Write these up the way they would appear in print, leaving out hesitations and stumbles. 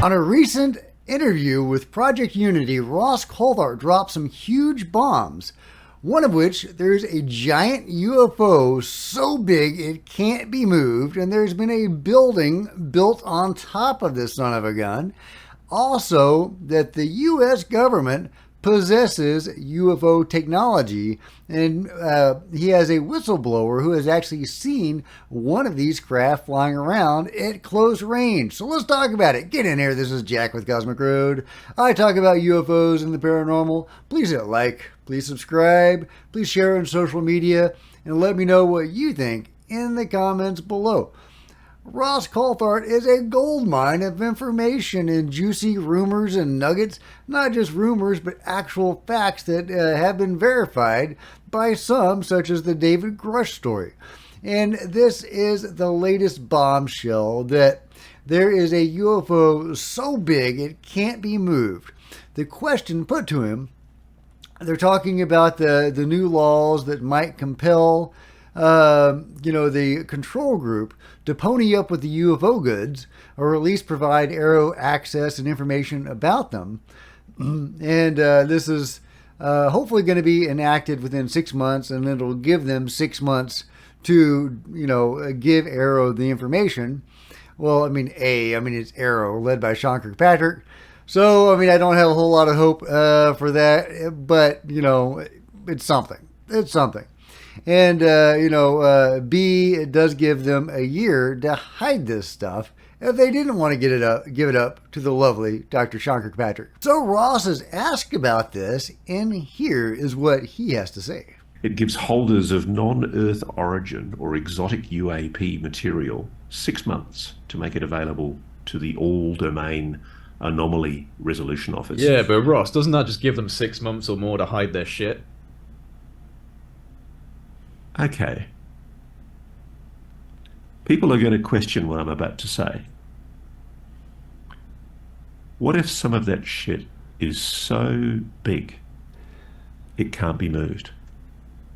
On a recent interview with Project Unity, Ross Coulthart dropped some huge bombs, one of which there's a giant UFO so big it can't be moved, and there's been a building built on top of this son of a gun. Also, that the U.S. government possesses UFO technology, and he has a whistleblower who has actually seen one of these craft flying around at close range. So let's talk about it. Get in here. This is Jack with Cosmic Road. I talk about UFOs and the paranormal. Please hit like, please subscribe, please share on social media, and let me know what you think in the comments below. Ross Coulthart is a goldmine of information and juicy rumors and nuggets, not just rumors, but actual facts that have been verified by some, such as the David Grush story. And this is the latest bombshell that there is a UFO so big it can't be moved. The question put to him, they're talking about the new laws that might compel the control group to pony up with the UFO goods, or at least provide Arrow access and information about them. And this is hopefully going to be enacted within 6 months, and it'll give them 6 months to, give Arrow the information. Well, it's Arrow, led by Sean Kirkpatrick. So, I don't have a whole lot of hope for that, but, it's something. It's something. And, B, it does give them a year to hide this stuff if they didn't want to give it up to the lovely Dr. Sean Kirkpatrick. So Ross is asked about this, and here is what he has to say. It gives holders of non-Earth origin or exotic U.A.P. material 6 months to make it available to the all-domain anomaly resolution office. Yeah, but Ross, doesn't that just give them 6 months or more to hide their shit? Okay. People are going to question what I'm about to say. What if some of that shit is so big it can't be moved?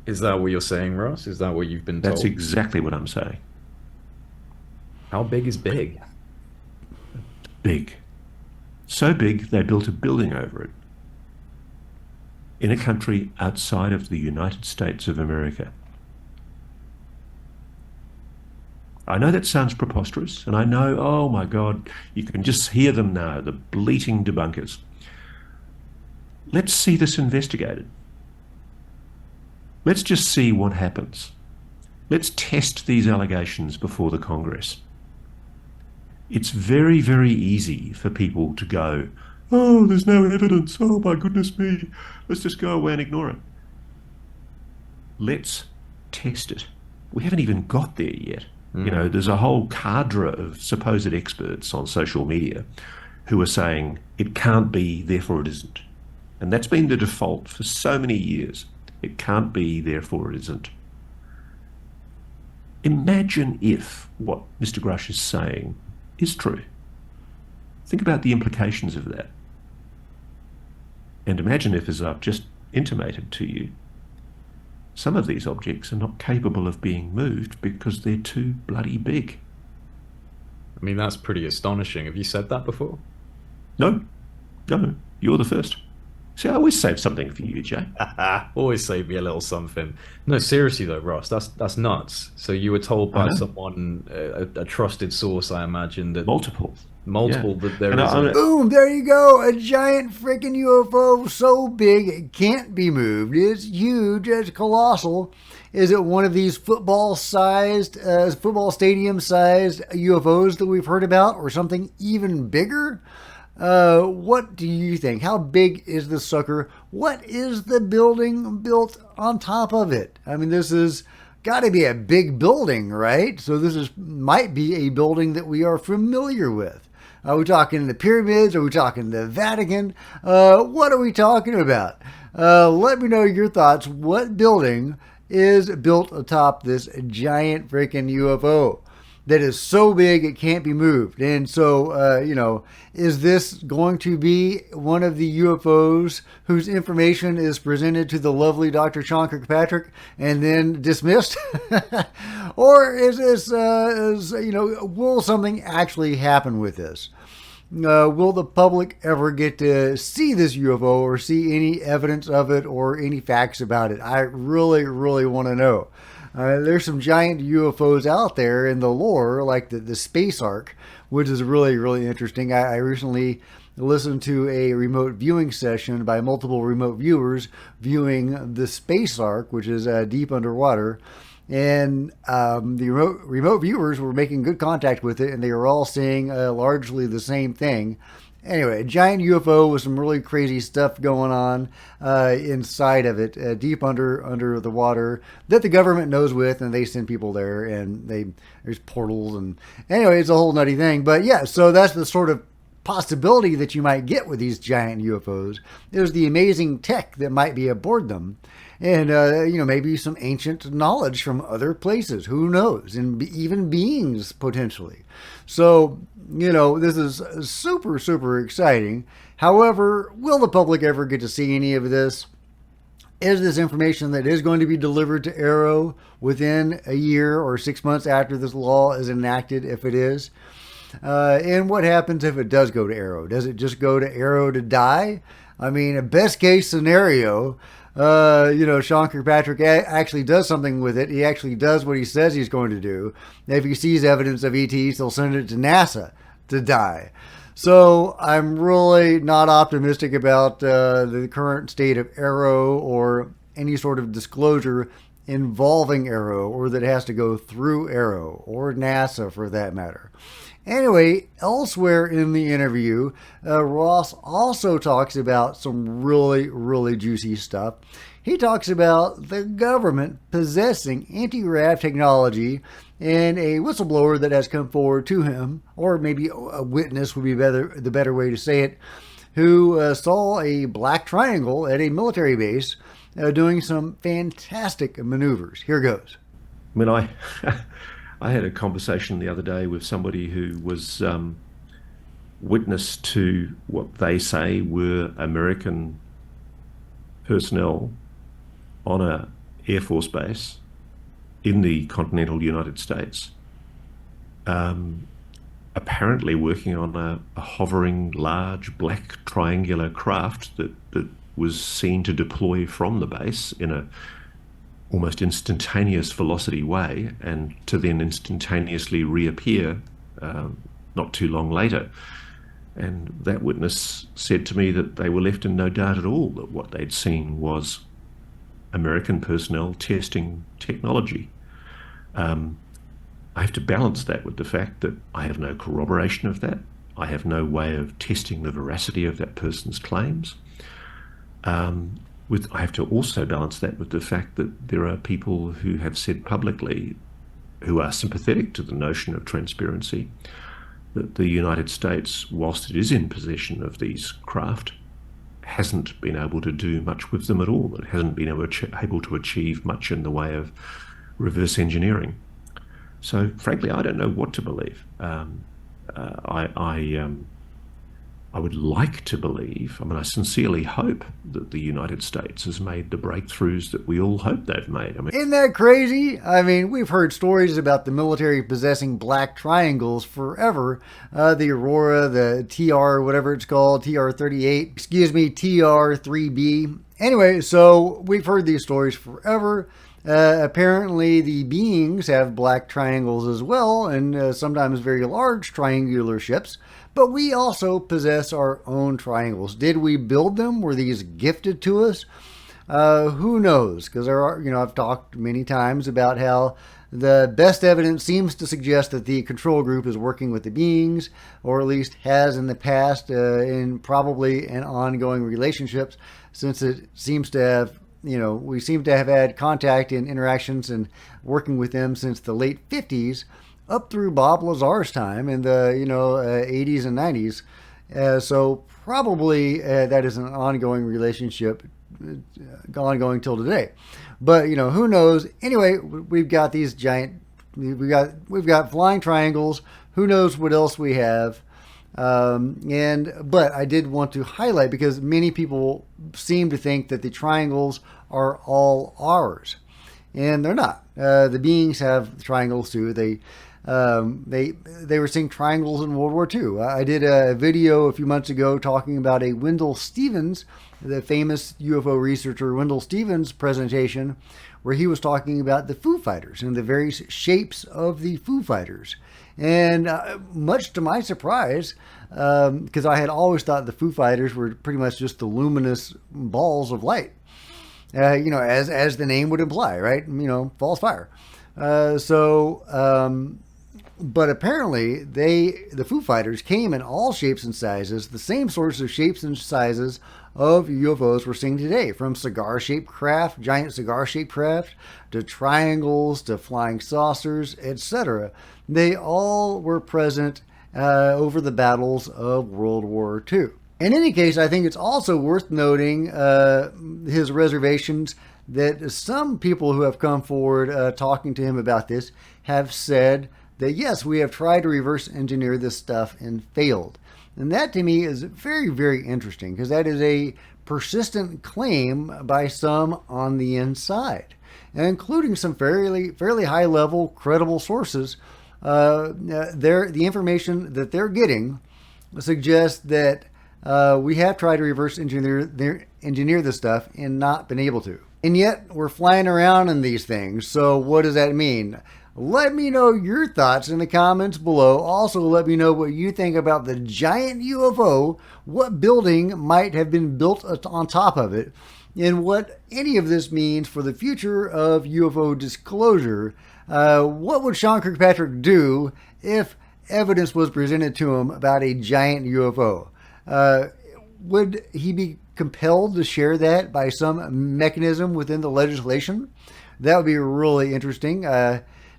Is that what you're saying, Ross? Is that what you've been told? That's exactly what I'm saying. How big is big? Big. So big they built a building over it. In a country outside of the United States of America. I know that sounds preposterous, and I know, oh my God, you can just hear them now, the bleating debunkers. Let's see this investigated. Let's just see what happens. Let's test these allegations before the Congress. It's very, very easy for people to go, oh, there's no evidence, oh my goodness me, let's just go away and ignore it. Let's test it. We haven't even got there yet. There's a whole cadre of supposed experts on social media who are saying it can't be, therefore it isn't. And that's been the default for so many years. It can't be, therefore it isn't. Imagine if what Mr. Grush is saying is true. Think about the implications of that. And imagine if, as I've just intimated to you, some of these objects are not capable of being moved because they're too bloody big. That's pretty astonishing. Have you said that before? No, you're the first. See, I always save something for you, Jay. Always save me a little something. No, seriously though, Ross, that's nuts. So you were told by someone, a trusted source, I imagine, that multiple yeah. That there is boom, there you go, a giant freaking UFO so big it can't be moved. It's huge, it's colossal. Is it one of these football stadium-sized UFOs that we've heard about, or something even bigger? What do you think? How big is this sucker? What is the building built on top of it? This is got to be a big building, right? So this might be a building that we are familiar with. Are we talking the pyramids? Are we talking the Vatican? What are we talking about? Let me know your thoughts. What building is built atop this giant freaking UFO that is so big it can't be moved? And so, is this going to be one of the UFOs whose information is presented to the lovely Dr. Sean Kirkpatrick and then dismissed? Or is this, will something actually happen with this? will the public ever get to see this UFO or see any evidence of it or any facts about it? I really, really want to know. There's some giant UFOs out there in the lore, like the Space Ark, which is really, really interesting. I recently listened to a remote viewing session by multiple remote viewers viewing the Space Ark, which is deep underwater. And the remote viewers were making good contact with it, and they were all saying largely the same thing. Anyway, a giant UFO with some really crazy stuff going on inside of it, deep under the water, that the government knows with, and they send people there, and there's portals, and anyway, it's a whole nutty thing. But yeah, so that's the sort of possibility that you might get with these giant UFOs. There's the amazing tech that might be aboard them. And, maybe some ancient knowledge from other places. Who knows? And even beings, potentially. So, this is super, super exciting. However, will the public ever get to see any of this? Is this information that is going to be delivered to Arrow within a year or 6 months after this law is enacted, if it is? And what happens if it does go to Arrow? Does it just go to Arrow to die? I mean, a best case scenario, Sean Kirkpatrick actually does something with it. He actually does what he says he's going to do. If he sees evidence of ETs, he'll send it to NASA to die. So I'm really not optimistic about the current state of Arrow or any sort of disclosure involving Arrow, or that has to go through Arrow or NASA for that matter. Anyway, elsewhere in the interview, Ross also talks about some really, really juicy stuff. He talks about the government possessing anti-grav technology, and a whistleblower that has come forward to him, or maybe a witness would be the better way to say it, who saw a black triangle at a military base doing some fantastic maneuvers. Here goes. I mean, I had a conversation the other day with somebody who was witness to what they say were American personnel on a Air Force base in the continental United States, apparently working on a hovering large black triangular craft that was seen to deploy from the base in a almost instantaneous velocity way, and to then instantaneously reappear not too long later. And that witness said to me that they were left in no doubt at all that what they'd seen was American personnel testing technology. I have to balance that with the fact that I have no corroboration of that. I have no way of testing the veracity of that person's claims. I have to also balance that with the fact that there are people who have said publicly, who are sympathetic to the notion of transparency, that the United States, whilst it is in possession of these craft, hasn't been able to do much with them at all. It hasn't been able to achieve much in the way of reverse engineering. So, frankly, I don't know what to believe. I would like to believe, I sincerely hope that the United States has made the breakthroughs that we all hope they've made. Isn't that crazy? We've heard stories about the military possessing black triangles forever. The Aurora, the TR, whatever it's called, TR-38, TR-3B. Anyway, so we've heard these stories forever. Apparently the beings have black triangles as well, and sometimes very large triangular ships, but we also possess our own triangles. Did we build them? Were these gifted to us? Who knows? Because there are, I've talked many times about how the best evidence seems to suggest that the control group is working with the beings, or at least has in the past, in probably an ongoing relationships, since it seems to have, we seem to have had contact and interactions and working with them since the late 50s up through Bob Lazar's time in the, 80s and 90s. So probably that is an ongoing relationship, ongoing till today. But, who knows? Anyway, we've got these giant, we've got flying triangles. Who knows what else we have? But I did want to highlight, because many people seem to think that the triangles are all ours, and they're not. The beings have triangles too. They They were seeing triangles in World War II. I did a video a few months ago talking about a Wendell Stevens, the famous UFO researcher Wendell Stevens presentation, where he was talking about the Foo Fighters and the various shapes of the Foo Fighters. And much to my surprise, because I had always thought the Foo Fighters were pretty much just the luminous balls of light, as the name would imply, right? False fire. But apparently the Foo Fighters came in all shapes and sizes, the same sorts of shapes and sizes of UFOs we're seeing today, from cigar-shaped craft, giant cigar-shaped craft, to triangles, to flying saucers, etc. They all were present over the battles of World War II. In any case, I think it's also worth noting his reservations that some people who have come forward talking to him about this have said that, yes, we have tried to reverse engineer this stuff and failed. And that to me is very, very interesting, because that is a persistent claim by some on the inside, including some fairly high level credible sources. The information that they're getting suggests that we have tried to reverse engineer this stuff and not been able to. And yet we're flying around in these things. So what does that mean? Let me know your thoughts in the comments below. Also, let me know what you think about the giant UFO, what building might have been built on top of it, and what any of this means for the future of UFO disclosure. What would Sean Kirkpatrick do if evidence was presented to him about a giant UFO? Would he be compelled to share that by some mechanism within the legislation? That would be really interesting.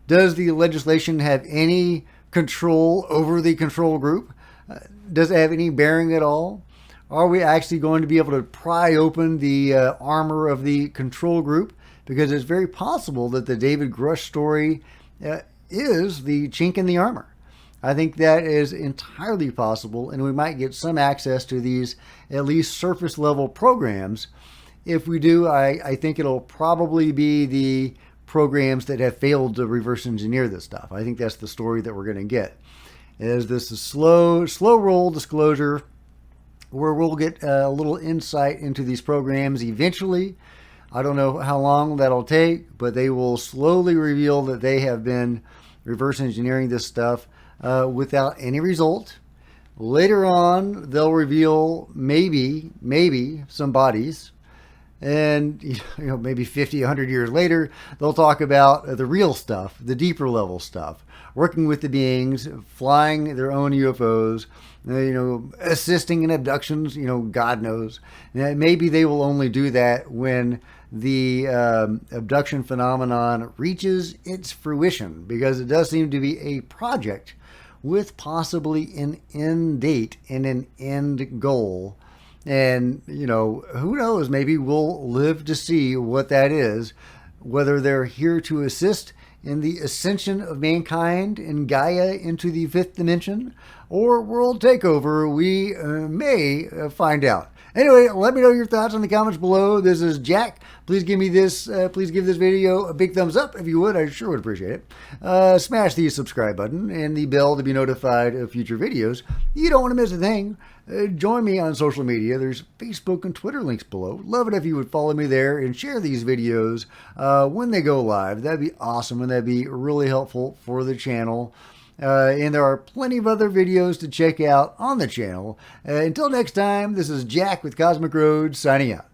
Does the legislation have any control over the control group? Does it have any bearing at all? Are we actually going to be able to pry open the armor of the control group? Because it's very possible that the David Grush story is the chink in the armor. I think that is entirely possible, and we might get some access to these at least surface level programs. If we do, I think it'll probably be the programs that have failed to reverse engineer this stuff. I think that's the story that we're going to get. Is this a slow roll disclosure where we'll get a little insight into these programs eventually. I don't know how long that'll take, but they will slowly reveal that they have been reverse engineering this stuff without any result. Later on, they'll reveal maybe some bodies. And maybe 50, 100 years later, they'll talk about the real stuff, the deeper level stuff, working with the beings, flying their own UFOs, assisting in abductions, God knows. And maybe they will only do that when the abduction phenomenon reaches its fruition, because it does seem to be a project with possibly an end date and an end goal. And, who knows, maybe we'll live to see what that is, whether they're here to assist in the ascension of mankind and Gaia into the fifth dimension, or world takeover. We may find out. Anyway, let me know your thoughts in the comments below. This is Jack. Please give this video a big thumbs up if you would. I sure would appreciate it. Smash the subscribe button and the bell to be notified of future videos. You don't want to miss a thing. Join me on social media. There's Facebook and Twitter links below. Love it if you would follow me there and share these videos when they go live. That'd be awesome, and that'd be really helpful for the channel. And there are plenty of other videos to check out on the channel. Until next time, this is Jack with Cosmic Road signing out.